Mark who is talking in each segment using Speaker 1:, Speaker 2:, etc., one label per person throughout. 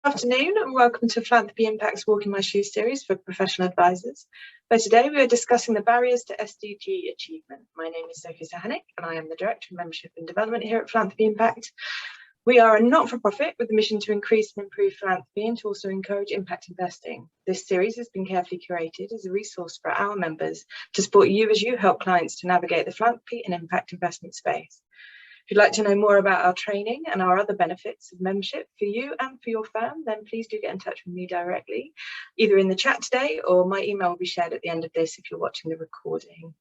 Speaker 1: Good afternoon and welcome to Philanthropy Impact's Walk in My Shoes series for professional advisors. For today, we are discussing the barriers to SDG achievement. My name is Sophie Sahanik and I am the Director of Membership and Development here at Philanthropy Impact. We are a not-for-profit with the mission to increase and improve philanthropy and to also encourage impact investing. This series has been carefully curated as a resource for our members to support you as you help clients to navigate the philanthropy and impact investment space. If you'd like to know more about our training and our other benefits of membership for you and for your firm, then please do get in touch with me directly, either in the chat today or my email will be shared at the end of this if you're watching the recording.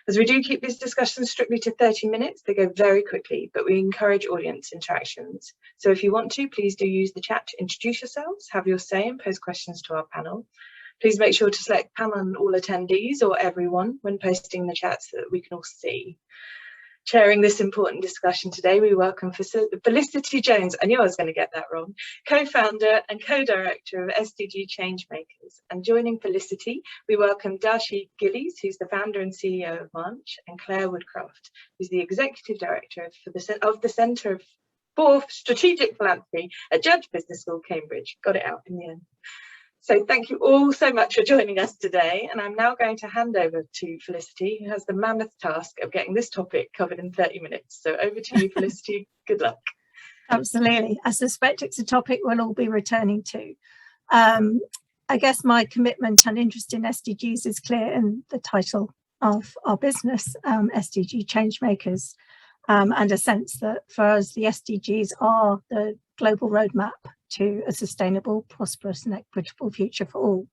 Speaker 1: As we do keep these discussions strictly to 30 minutes, they go very quickly, but we encourage audience interactions. So if you want to, please do use the chat to introduce yourselves, have your say and pose questions to our panel. Please make sure to select panel and all attendees or everyone when posting the chat so that we can all see. Chairing this important discussion today, we welcome Felicity Jones, I knew I was going to get that wrong, co-founder and co-director of SDG Changemakers. And joining Felicity, we welcome Darshita Gillies, who's the founder and CEO of Maanch, and Clare Woodcraft, who's the executive director of the Centre for Strategic Philanthropy at Judge Business School, Cambridge. Got it out in the end. So thank you all so much for joining us today. And I'm now going to hand over to Felicity, who has the mammoth task of getting this topic covered in 30 minutes. So over to you, Felicity. Good luck.
Speaker 2: Absolutely. I suspect it's a topic we'll all be returning to. I guess my commitment and interest in SDGs is clear in the title of our business, SDG Changemakers, and a sense that for us, the SDGs are the global roadmap to a sustainable, prosperous and equitable future for all.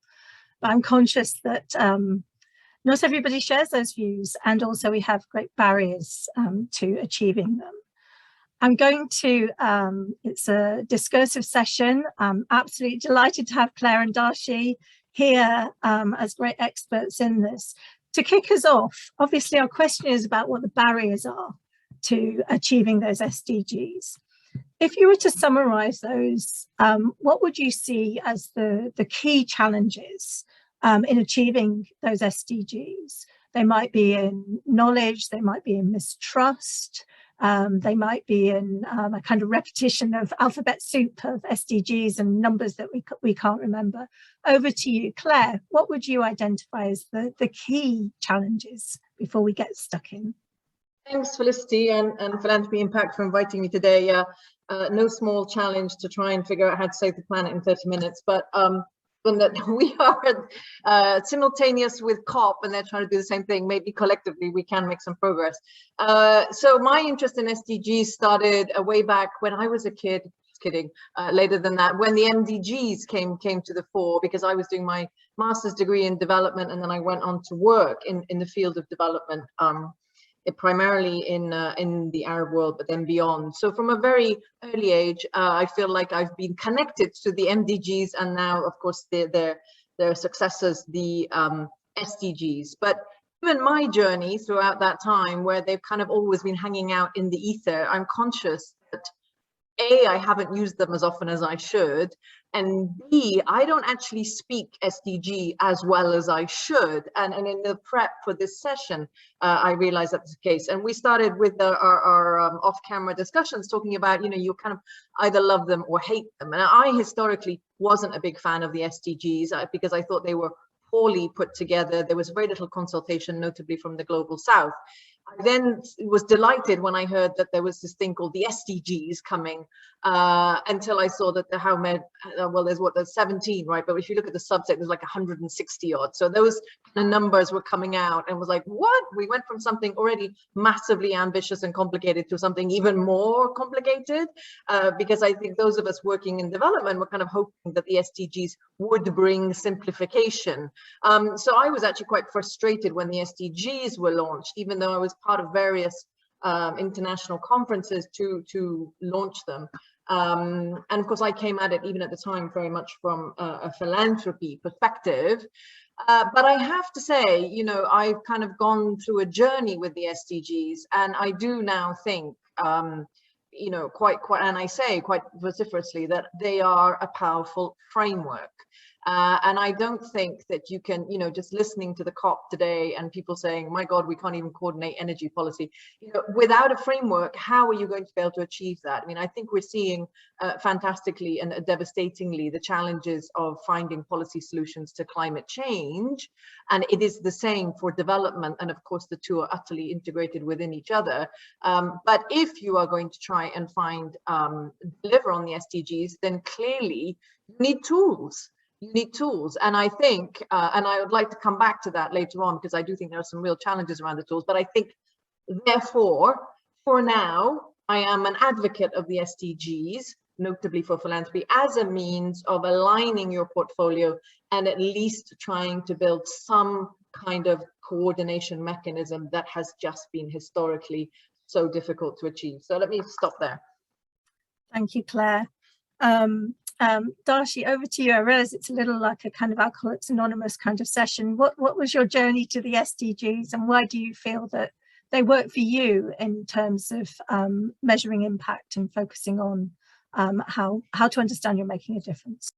Speaker 2: But I'm conscious that not everybody shares those views, and also we have great barriers to achieving them. I'm going to, it's a discursive session. I'm absolutely delighted to have Clare and Darshita here as great experts in this. To kick us off, obviously our question is about what the barriers are to achieving those SDGs. If you were to summarize those, what would you see as the key challenges in achieving those SDGs? They might be in knowledge, they might be in mistrust, they might be in a kind of repetition of alphabet soup of SDGs and numbers that we can't remember. Over to you, Clare. What would you identify as the key challenges before we get stuck in?
Speaker 3: Thanks, Felicity and Philanthropy Impact for inviting me today. No small challenge to try and figure out how to save the planet in 30 minutes, but that we are simultaneous with COP and they're trying to do the same thing. Maybe collectively we can make some progress. So my interest in SDGs started way back when I was a kid. Just kidding, later than that, when the MDGs came to the fore, because I was doing my master's degree in development and then I went on to work in the field of development. Primarily in the Arab world, but then beyond. So from a very early age, I feel like I've been connected to the MDGs and now, of course, their successors, the SDGs. But even my journey throughout that time, where they've kind of always been hanging out in the ether, I'm conscious that A, I haven't used them as often as I should, and B, I don't actually speak SDG as well as I should. And in the prep for this session, I realized that's the case. And we started with our off-camera discussions talking about, you kind of either love them or hate them. And I historically wasn't a big fan of the SDGs because I thought they were poorly put together. There was very little consultation, notably from the Global South. I then was delighted when I heard that there was this thing called the SDGs coming, until I saw that there's 17, right? But if you look at the subset, there's like 160 odd. So those kind of numbers were coming out and was like, what? We went from something already massively ambitious and complicated to something even more complicated, because I think those of us working in development were kind of hoping that the SDGs would bring simplification. So I was actually quite frustrated when the SDGs were launched, even though I was part of various international conferences to launch them. And of course, I came at it even at the time very much from a philanthropy perspective. But I have to say, I've kind of gone through a journey with the SDGs, and I do now think, quite, and I say quite vociferously that they are a powerful framework. And I don't think that you can, just listening to the COP today and people saying, my God, we can't even coordinate energy policy. Without a framework, how are you going to be able to achieve that? I mean, I think we're seeing fantastically and devastatingly the challenges of finding policy solutions to climate change. And it is the same for development. And of course, the two are utterly integrated within each other. But if you are going to try and deliver on the SDGs, then clearly you need tools. You need tools. And I think, and I would like to come back to that later on, because I do think there are some real challenges around the tools. But I think, therefore, for now, I am an advocate of the SDGs, notably for philanthropy, as a means of aligning your portfolio and at least trying to build some kind of coordination mechanism that has just been historically so difficult to achieve. So let me stop there.
Speaker 2: Thank you, Claire. Darshi, over to you. I realize it's a little like a kind of Alcoholics Anonymous kind of session. What was your journey to the SDGs, and why do you feel that they work for you in terms of measuring impact and focusing on how to understand you're making a difference?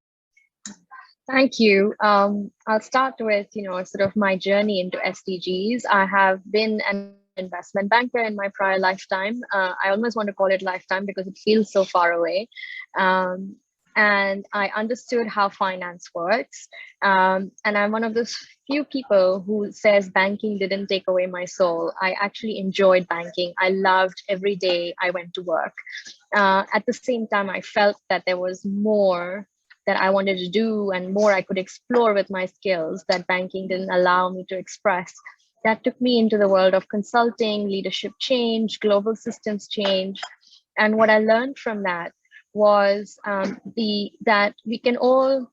Speaker 4: Thank you. I'll start with, sort of my journey into SDGs. I have been an investment banker in my prior lifetime. I almost want to call it lifetime because it feels so far away. And I understood how finance works. And I'm one of those few people who says banking didn't take away my soul. I actually enjoyed banking. I loved every day I went to work. At the same time, I felt that there was more that I wanted to do and more I could explore with my skills that banking didn't allow me to express. That took me into the world of consulting, leadership change, global systems change. And what I learned from that was that we can all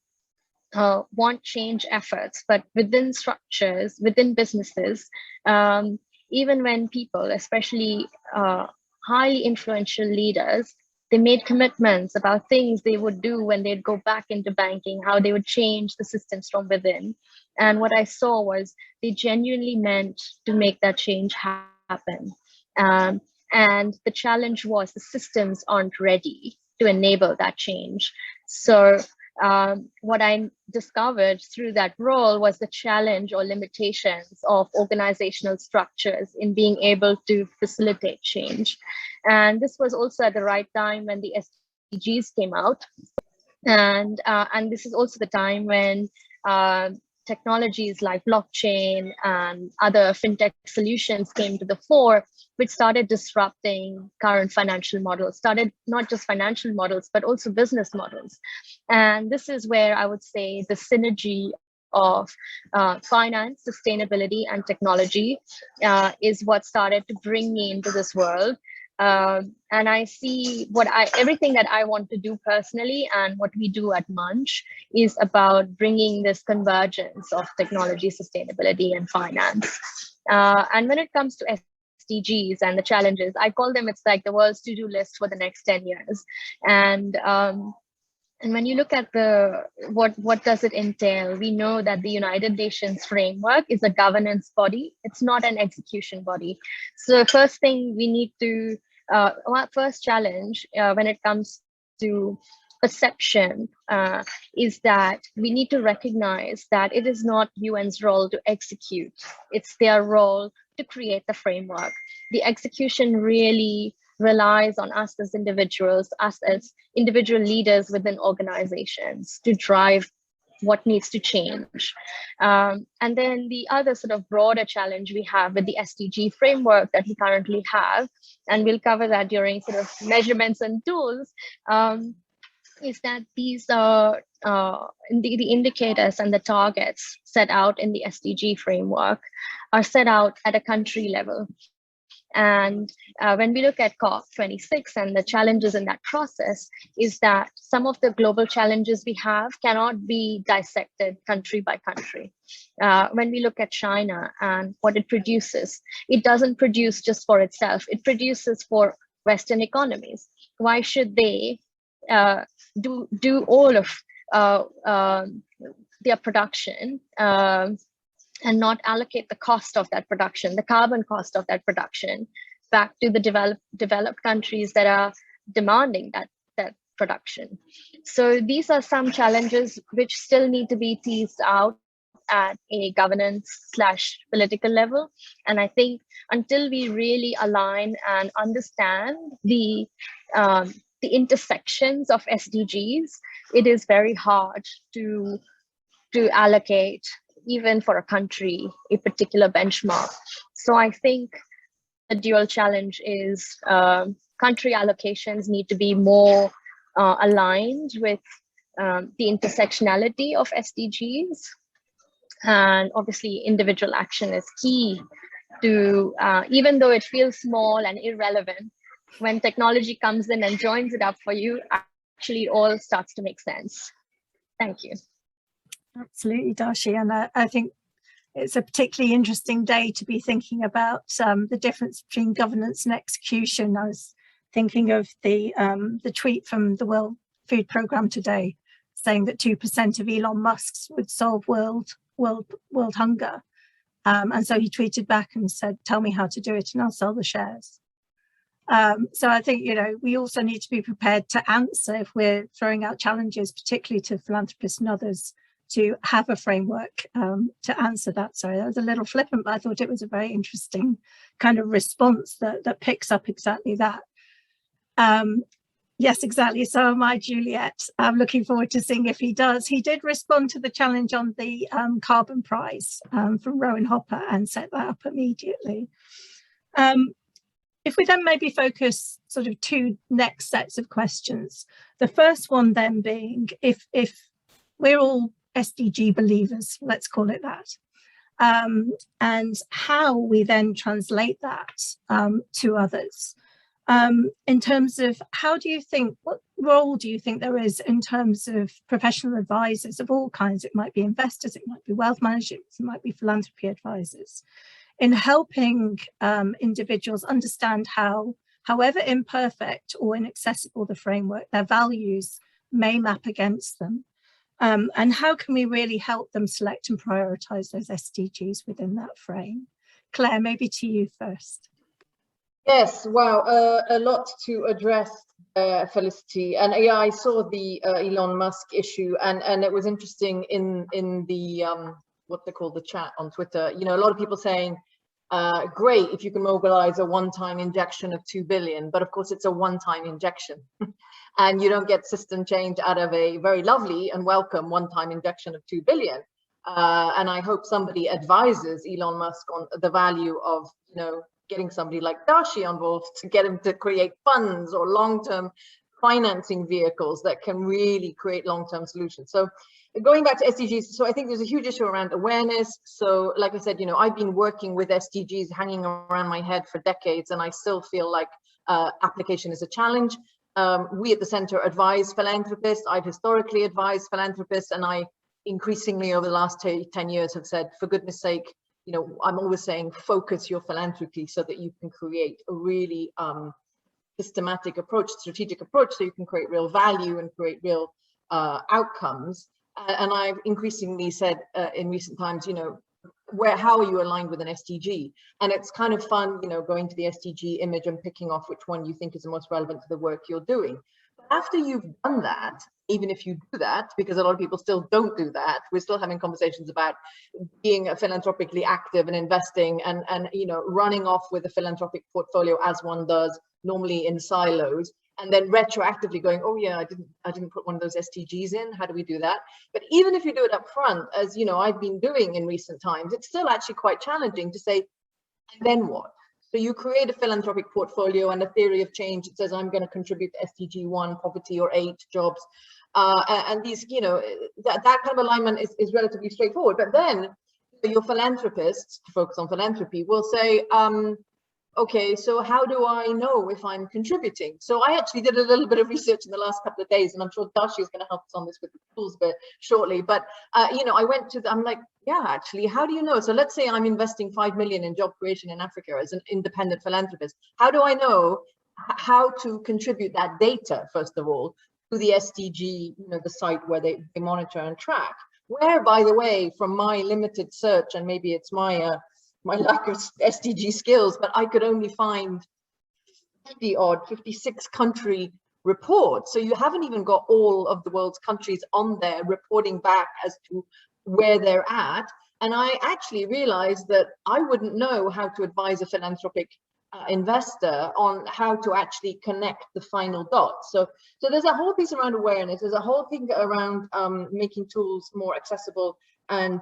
Speaker 4: want change efforts, but within structures, within businesses, even when people, especially highly influential leaders, they made commitments about things they would do when they'd go back into banking, how they would change the systems from within. And what I saw was they genuinely meant to make that change happen. And the challenge was the systems aren't ready to enable that change. So what I discovered through that role was the challenge or limitations of organizational structures in being able to facilitate change. And this was also at the right time when the SDGs came out. And this is also the time when technologies like blockchain and other fintech solutions came to the fore, which started disrupting current financial models, started not just financial models, but also business models. And this is where I would say the synergy of finance, sustainability, and technology is what started to bring me into this world. And I see everything that I want to do personally and what we do at Maanch is about bringing this convergence of technology, sustainability, and finance. And when it comes to SDGs and the challenges, I call them, it's like the world's to-do list for the next 10 years. And when you look at what does it entail, we know that the United Nations framework is a governance body. It's not an execution body. So first thing we need to, our first challenge when it comes to perception is that we need to recognize that it is not UN's role to execute. It's their role to create the framework. The execution really relies on us as individuals, us as individual leaders within organizations to drive what needs to change. And then the other sort of broader challenge we have with the SDG framework that we currently have, and we'll cover that during sort of measurements and tools, is that these are the indicators and the targets set out in the SDG framework are set out at a country level. And when we look at COP26 and the challenges in that process is that some of the global challenges we have cannot be dissected country by country. When we look at China and what it produces, it doesn't produce just for itself, it produces for Western economies. Why should they do all of their production and not allocate the cost of that production, the carbon cost of that production, back to the developed countries that are demanding that production. So these are some challenges which still need to be teased out at a governance/political level. And I think until we really align and understand the intersections of SDGs, it is very hard to allocate, even for a country, a particular benchmark. So I think the dual challenge is country allocations need to be more aligned with the intersectionality of SDGs. And obviously individual action is key to, even though it feels small and irrelevant, when technology comes in and joins it up for you, actually it all starts to make sense. Thank you.
Speaker 2: Absolutely, Darshi. And I think it's a particularly interesting day to be thinking about the difference between governance and execution. I was thinking of the tweet from the World Food Programme today, saying that 2% of Elon Musk's would solve world hunger. And so he tweeted back and said, tell me how to do it and I'll sell the shares. So I think, you know, we also need to be prepared to answer if we're throwing out challenges, particularly to philanthropists and others, to have a framework to answer that. Sorry, that was a little flippant, but I thought it was a very interesting kind of response that picks up exactly that. Yes, exactly. So am I, Juliet. I'm looking forward to seeing if he does. He did respond to the challenge on the carbon price from Rowan Hopper and set that up immediately. If we then maybe focus sort of two next sets of questions. The first one then being, if we're all SDG believers, let's call it that, and how we then translate that to others. In terms of how do you think, what role do you think there is in terms of professional advisors of all kinds? It might be investors, it might be wealth managers, it might be philanthropy advisors, in helping individuals understand how, however imperfect or inaccessible the framework, their values may map against them. And how can we really help them select and prioritise those SDGs within that frame? Claire, maybe to you first.
Speaker 3: Yes, wow, a lot to address, Felicity. And yeah, I saw the Elon Musk issue, and it was interesting in the what they call the chat on Twitter. You know, a lot of people saying, great if you can mobilize a one-time injection of 2 billion, but of course it's a one-time injection. And you don't get system change out of a very lovely and welcome one-time injection of 2 billion. And I hope somebody advises Elon Musk on the value of, you know, getting somebody like Darshi on board to get him to create funds or long-term financing vehicles that can really create long-term solutions. So going back to SDGs, so I think there's a huge issue around awareness. So like I said, you know, I've been working with SDGs hanging around my head for decades, and I still feel like application is a challenge. We at the Centre advise philanthropists. I've historically advised philanthropists, and I increasingly over the last 10 years have said, for goodness sake, you know, I'm always saying focus your philanthropy so that you can create a really systematic approach, strategic approach, so you can create real value and create real outcomes. And I've increasingly said in recent times, you know, how are you aligned with an SDG? And it's kind of fun, you know, going to the SDG image and picking off which one you think is the most relevant to the work you're doing. But after you've done that, even if you do that, because a lot of people still don't do that, we're still having conversations about being philanthropically active and investing and you know, running off with a philanthropic portfolio as one does, normally in silos, and then retroactively going, oh yeah, I didn't put one of those SDGs in. How do we do that? But even if you do it up front, as you know, I've been doing in recent times, it's still actually quite challenging to say, and then what? So you create a philanthropic portfolio and a theory of change. It says, I'm going to contribute to SDG 1, poverty, or 8, jobs. And these, you know, that kind of alignment is relatively straightforward. But then your philanthropists, to focus on philanthropy, will say, okay, so how do I know if I'm contributing? So I actually did a little bit of research in the last couple of days, and I'm sure Darshi is going to help us on this with the tools bit shortly. But, you know, I went to, I'm like, yeah, actually, how do you know? So let's say I'm investing 5 million in job creation in Africa as an independent philanthropist. How do I know how to contribute that data, first of all, to the SDG, you know, the site where they monitor and track? Where, by the way, from my limited search, and maybe it's my my lack of SDG skills, but I could only find 56 country report. So you haven't even got all of the world's countries on there reporting back as to where they're at. And I actually realized that I wouldn't know how to advise a philanthropic investor on how to actually connect the final dots. So there's a whole piece around awareness. There's a whole thing around making tools more accessible and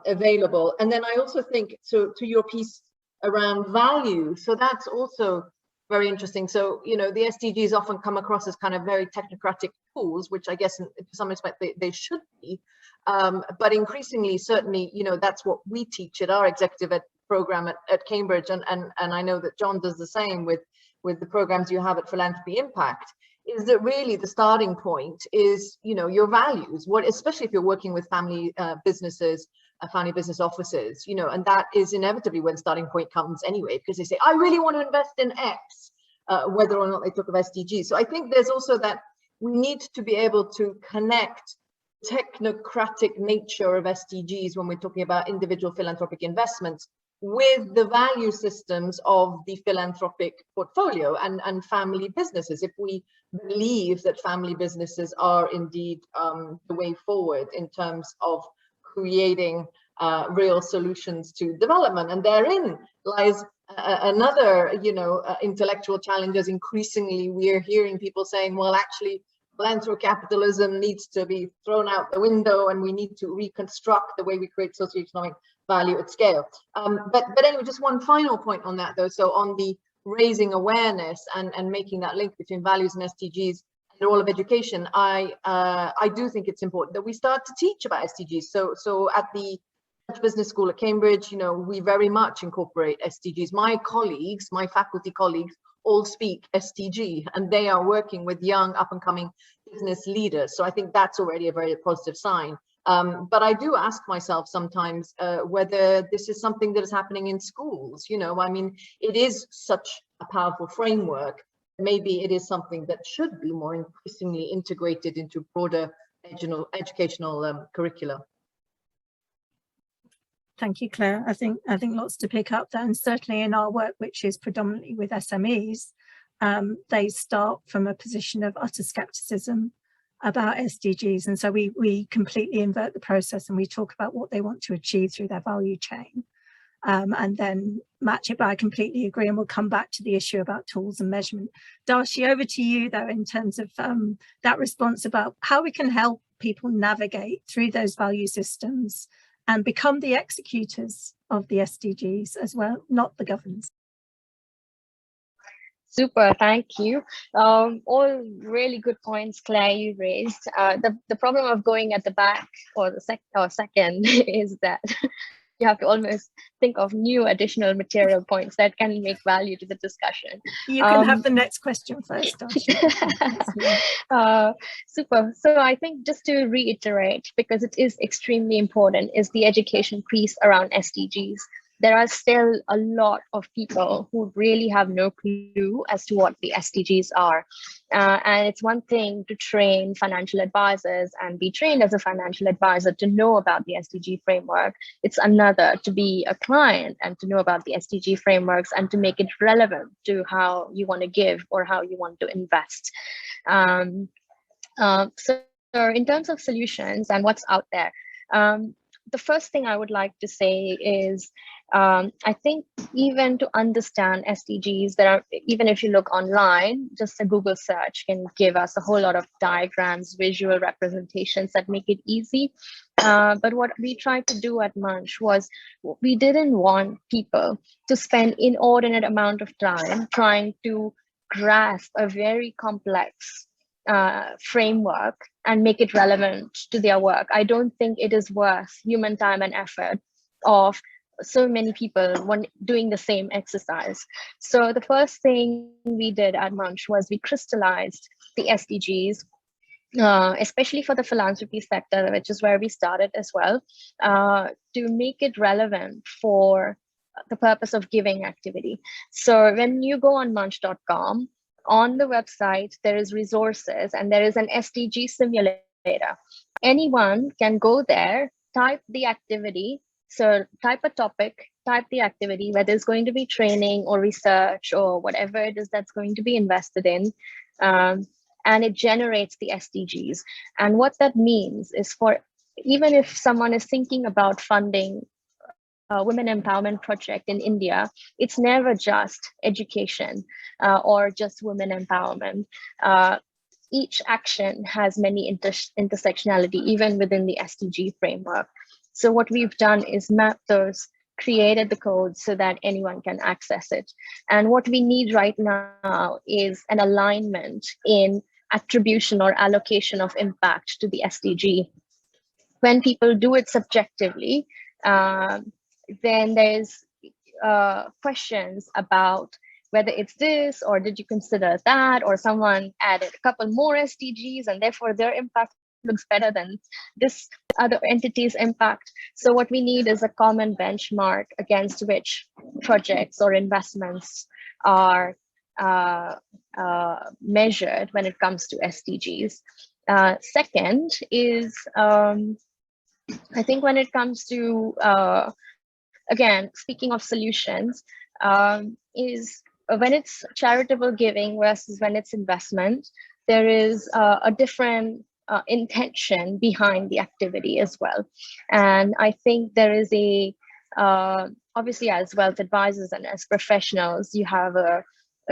Speaker 3: available. And then I also think, so to your piece around value, so that's also very interesting. So, you know, the SDGs often come across as kind of very technocratic tools, which I guess in some respect they should be. But increasingly, certainly, you know, that's what we teach at our executive program at Cambridge. And I know that John does the same with the programs you have at Philanthropy Impact, is that really the starting point is, you know, your values, especially if you're working with family businesses, family business offices, you know, and that is inevitably when starting point comes anyway, because they say, I really want to invest in X, whether or not they talk of SDGs. So I think there's also that we need to be able to connect technocratic nature of SDGs when we're talking about individual philanthropic investments with the value systems of the philanthropic portfolio and family businesses. If we believe that family businesses are indeed the way forward in terms of creating real solutions to development, and therein lies another, you know, intellectual challenge. As increasingly we're hearing people saying, well, actually, philanthrocapitalism needs to be thrown out the window, and we need to reconstruct the way we create socioeconomic value at scale. But anyway, just one final point on that, though. So on the raising awareness and making that link between values and SDGs and all of education, I do think it's important that we start to teach about SDGs. So at the Business School at Cambridge, you know, we very much incorporate SDGs. My colleagues, my faculty colleagues, all speak SDG, and they are working with young up-and-coming business leaders. So I think that's already a very positive sign. But I do ask myself sometimes whether this is something that is happening in schools. You know, I mean, it is such a powerful framework. Maybe it is something that should be more increasingly integrated into broader educational curricula.
Speaker 2: Thank you, Claire. I think lots to pick up there, and certainly in our work, which is predominantly with SMEs, they start from a position of utter skepticism about SDGs, and so we completely invert the process and we talk about what they want to achieve through their value chain, and then match it. But I completely agree, and we'll come back to the issue about tools and measurement. Darshi, over to you though, in terms of that response about how we can help people navigate through those value systems and become the executors of the SDGs as well, not the governors.
Speaker 4: Super, thank you. All really good points, Claire, you raised. The problem of going at the back or the second is that you have to almost think of new additional material points that can make value to the discussion.
Speaker 2: You can have the next question first,
Speaker 4: super. So I think just to reiterate, because it is extremely important, is the education piece around SDGs. There are still a lot of people who really have no clue as to what the SDGs are. And it's one thing to train financial advisors and be trained as a financial advisor to know about the SDG framework. It's another to be a client and to know about the SDG frameworks and to make it relevant to how you want to give or how you want to invest. So in terms of solutions and what's out there, the first thing I would like to say is, I think even to understand SDGs, even if you look online, just a Google search can give us a whole lot of diagrams, visual representations that make it easy. But what we tried to do at Maanch was we didn't want people to spend inordinate amount of time trying to grasp a very complex framework and make it relevant to their work. I don't think it is worth human time and effort of so many people doing the same exercise. So the first thing we did at Maanch was we crystallized the SDGs, especially for the philanthropy sector, which is where we started as well, to make it relevant for the purpose of giving activity. So when you go on maanch.com, on the website, there is resources and there is an SDG simulator. Anyone can go there, type the activity. So type a topic, type the activity, whether it's going to be training or research or whatever it is that's going to be invested in. and it generates the SDGs. And what that means is, for even if someone is thinking about funding a women empowerment project in India, it's never just education or just women empowerment. Each action has many intersectionality, even within the SDG framework. So what we've done is map those, created the code so that anyone can access it. And what we need right now is an alignment in attribution or allocation of impact to the SDG. When people do it subjectively, then there's questions about whether it's this, or did you consider that, or someone added a couple more SDGs and therefore their impact looks better than this other entity's impact. So what we need is a common benchmark against which projects or investments are measured when it comes to SDGs. Second is, I think when it comes to, again, speaking of solutions, is when it's charitable giving versus when it's investment, there is a different intention behind the activity as well. And I think there is a, obviously as wealth advisors and as professionals, you have a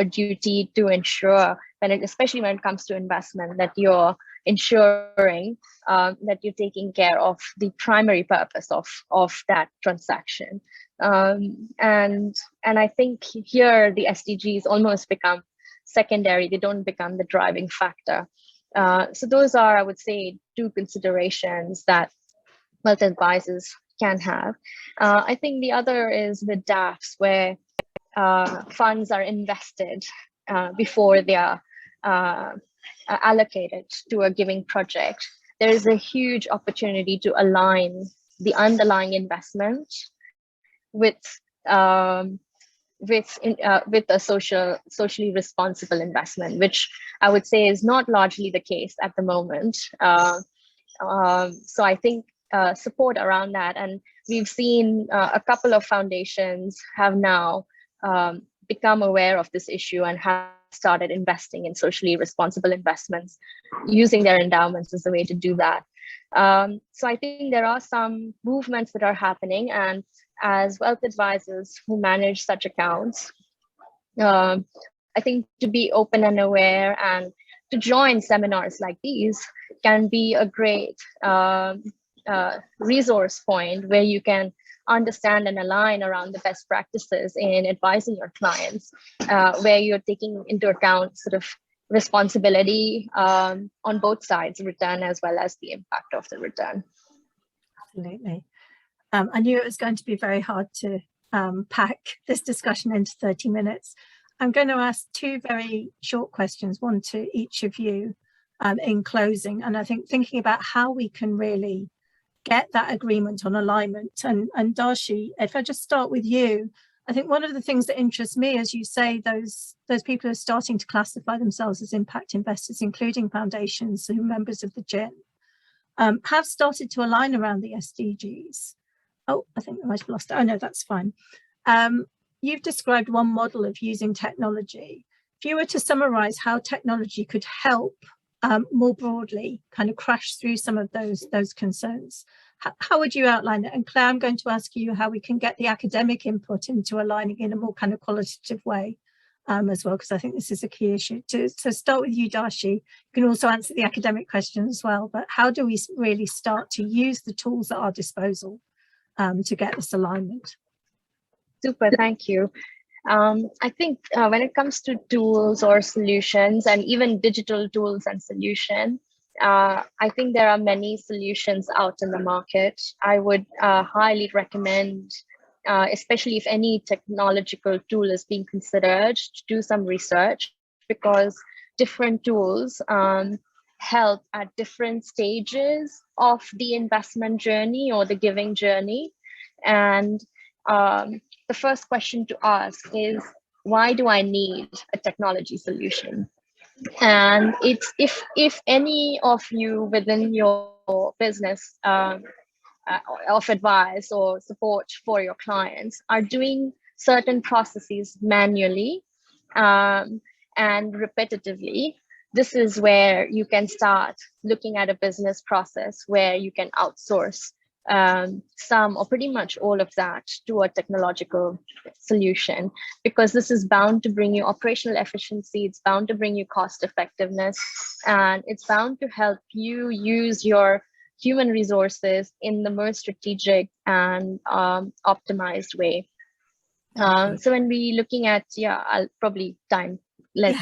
Speaker 4: duty to ensure, especially when it comes to investment, that you're ensuring that you're taking care of the primary purpose of that transaction. And I think here the SDGs almost become secondary. They don't become the driving factor. So those are, I would say, two considerations that wealth advisors can have. I think the other is with DAFs, where funds are invested before they are allocated to a giving project. There is a huge opportunity to align the underlying investment with a socially responsible investment, which I would say is not largely the case at the moment. So I think support around that, and we've seen a couple of foundations have now become aware of this issue and have started investing in socially responsible investments, using their endowments as a way to do that. So I think there are some movements that are happening, and as wealth advisors who manage such accounts, I think to be open and aware and to join seminars like these can be a great resource point where you can understand and align around the best practices in advising your clients, where you're taking into account sort of responsibility on both sides, return as well as the impact of the return.
Speaker 2: Absolutely. I knew it was going to be very hard to pack this discussion into 30 minutes. I'm going to ask two very short questions, one to each of you in closing. And I think thinking about how we can really get that agreement on alignment. And Darshi, if I just start with you, I think one of the things that interests me, as you say, those people who are starting to classify themselves as impact investors, including foundations and members of the GIN, have started to align around the SDGs. Oh, I think I might have lost it. Oh, no, that's fine. You've described one model of using technology. If you were to summarize how technology could help more broadly kind of crash through some of those concerns, how would you outline it? And Claire, I'm going to ask you how we can get the academic input into aligning in a more kind of qualitative way as well, because I think this is a key issue. To start with you, Darshi, you can also answer the academic question as well, but how do we really start to use the tools at our disposal to get this alignment?
Speaker 4: Super, thank you. I think when it comes to tools or solutions, and even digital tools and solutions, I think there are many solutions out in the market. I would highly recommend, especially if any technological tool is being considered, to do some research, because different tools help at different stages of the investment journey or the giving journey. And the first question to ask is, why do I need a technology solution? And it's if any of you within your business of advice or support for your clients are doing certain processes manually and repetitively, this is where you can start looking at a business process where you can outsource some or pretty much all of that to a technological solution, because this is bound to bring you operational efficiency, it's bound to bring you cost effectiveness, and it's bound to help you use your human resources in the most strategic and optimized way. So when we looking at, I'll probably let's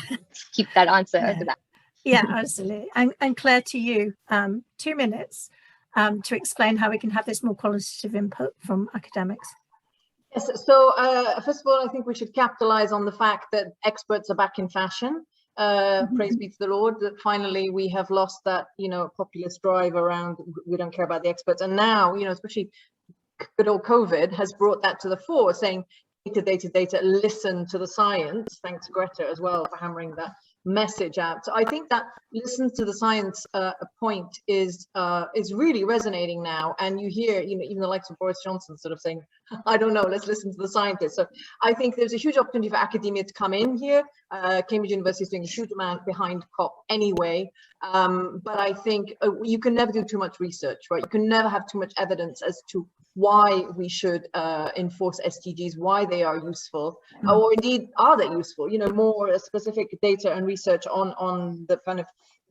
Speaker 4: keep that answer to that.
Speaker 2: Yeah, absolutely. And Claire, to you, 2 minutes to explain how we can have this more qualitative input from academics.
Speaker 3: Yes, so first of all, I think we should capitalize on the fact that experts are back in fashion. Praise be to the Lord that finally we have lost that, populist drive around we don't care about the experts. And now, especially good old COVID has brought that to the fore, saying data, listen to the science. Thanks Greta as well for hammering that message out. So I think that listen to the science point is really resonating now, and you hear even the likes of Boris Johnson sort of saying, I don't know, let's listen to the scientists. So I think there's a huge opportunity for academia to come in here. Cambridge University is doing a huge amount behind COP anyway, but I think you can never do too much research, right? You can never have too much evidence as to why we should enforce SDGs, why they are useful, or indeed are they useful, more specific data and research on the kind of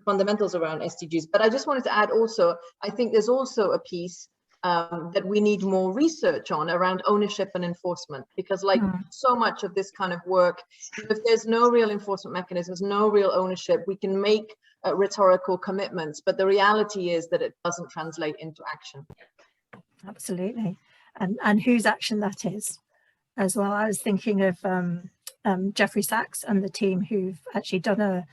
Speaker 3: fundamentals around SDGs. But I just wanted to add also, I think there's also a piece that we need more research on around ownership and enforcement, because like so much of this kind of work, if there's no real enforcement mechanisms, no real ownership, we can make rhetorical commitments, but the reality is that it doesn't translate into action.
Speaker 2: Absolutely. And whose action that is as well. I was thinking of Jeffrey Sachs and the team who've actually done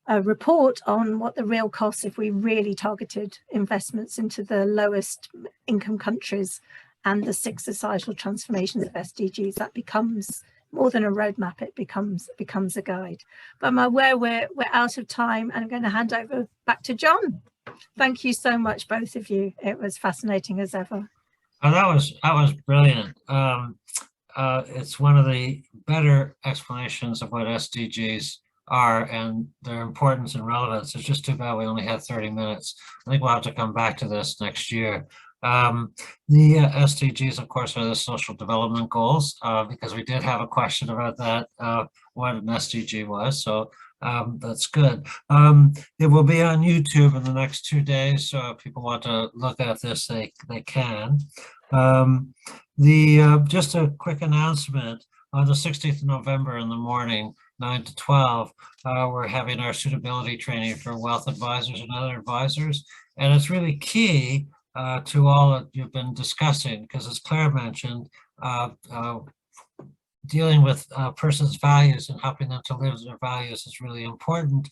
Speaker 2: a report on what the real costs if we really targeted investments into the lowest income countries and the 6 societal transformations of SDGs. That becomes more than a roadmap, it becomes a guide. But I'm aware we're out of time, and I'm going to hand over back to John. Thank you so much, both of you. It was fascinating as ever.
Speaker 5: Oh, that was brilliant. It's one of the better explanations of what SDGs are and their importance and relevance. It's just too bad we only had 30 minutes. I think we'll have to come back to this next year. The SDGs, of course, are the social development goals, because we did have a question about that, what an SDG was. So that's good. It will be on YouTube in the next 2 days, so if people want to look at this, they can. Just a quick announcement, on the 16th of November in the morning, 9 to 12, we're having our suitability training for wealth advisors and other advisors, and it's really key to all that you've been discussing, because as Claire mentioned, dealing with a person's values and helping them to live their values is really important.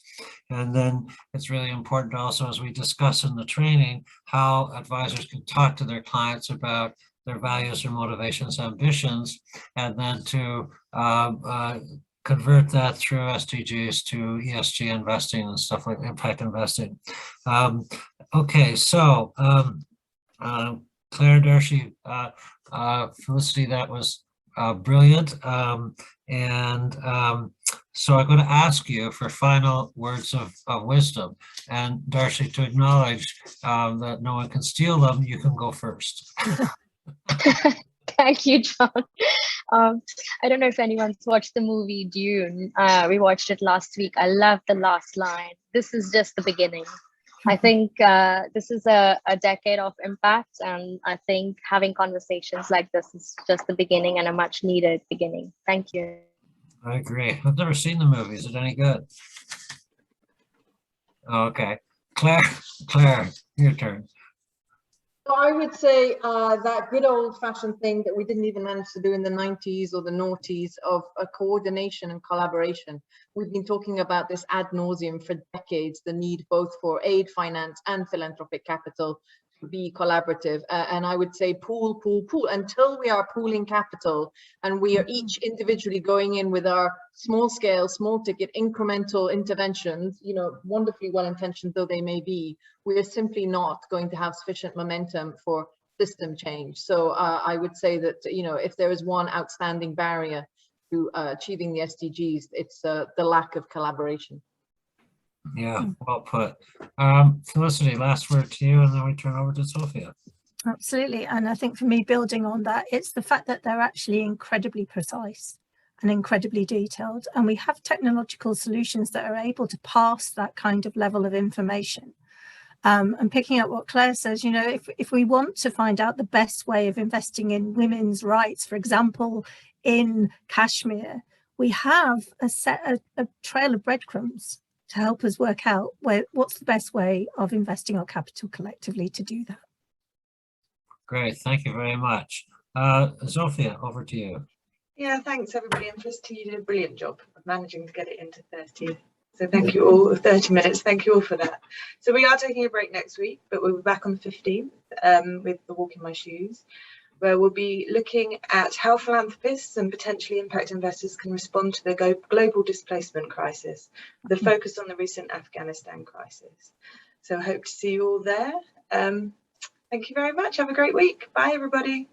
Speaker 5: And then it's really important also, as we discuss in the training, how advisors can talk to their clients about their values, their motivations, ambitions, and then to convert that through SDGs to ESG investing and stuff like impact investing. Okay, so Claire, Darshita, Felicity, that was brilliant. So I'm going to ask you for final words of wisdom. And Darshita, to acknowledge that no one can steal them, you can go first.
Speaker 4: Thank you, John. I don't know if anyone's watched the movie Dune. We watched it last week. I love the last line. This is just the beginning. I think this is a decade of impact, and I think having conversations like this is just the beginning, and a much needed beginning. Thank you.
Speaker 5: I agree. I've never seen the movie. Is it any good? Oh, okay. Claire, your turn.
Speaker 3: So I would say that good old-fashioned thing that we didn't even manage to do in the 90s or the noughties of coordination and collaboration. We've been talking about this ad nauseum for decades, the need both for aid, finance, and philanthropic capital to be collaborative. And I would say pool until we are pooling capital and we are each individually going in with our small scale, small ticket, incremental interventions, wonderfully well-intentioned though they may be, we are simply not going to have sufficient momentum for system change. So I would say that, if there is one outstanding barrier to achieving the SDGs, it's the lack of collaboration.
Speaker 5: Yeah, well put. Felicity, last word to you, and then we turn over to Sophia.
Speaker 2: Absolutely. And I think for me, building on that, it's the fact that they're actually incredibly precise and incredibly detailed. And we have technological solutions that are able to pass that kind of level of information. And picking up what Claire says, you know, if we want to find out the best way of investing in women's rights, for example, in Kashmir, we have a trail of breadcrumbs to help us work out what's the best way of investing our capital collectively to do that.
Speaker 5: Great, thank you very much. Sophia, over to you.
Speaker 1: Yeah, thanks everybody. And Felicity, you did a brilliant job of managing to get it into 30. So thank you all, 30 minutes, thank you all for that. So we are taking a break next week, but we'll be back on the 15th with the Walk in My Shoes, where we'll be looking at how philanthropists and potentially impact investors can respond to the global displacement crisis, with a focus on the recent Afghanistan crisis. So I hope to see you all there. Thank you very much. Have a great week. Bye, everybody.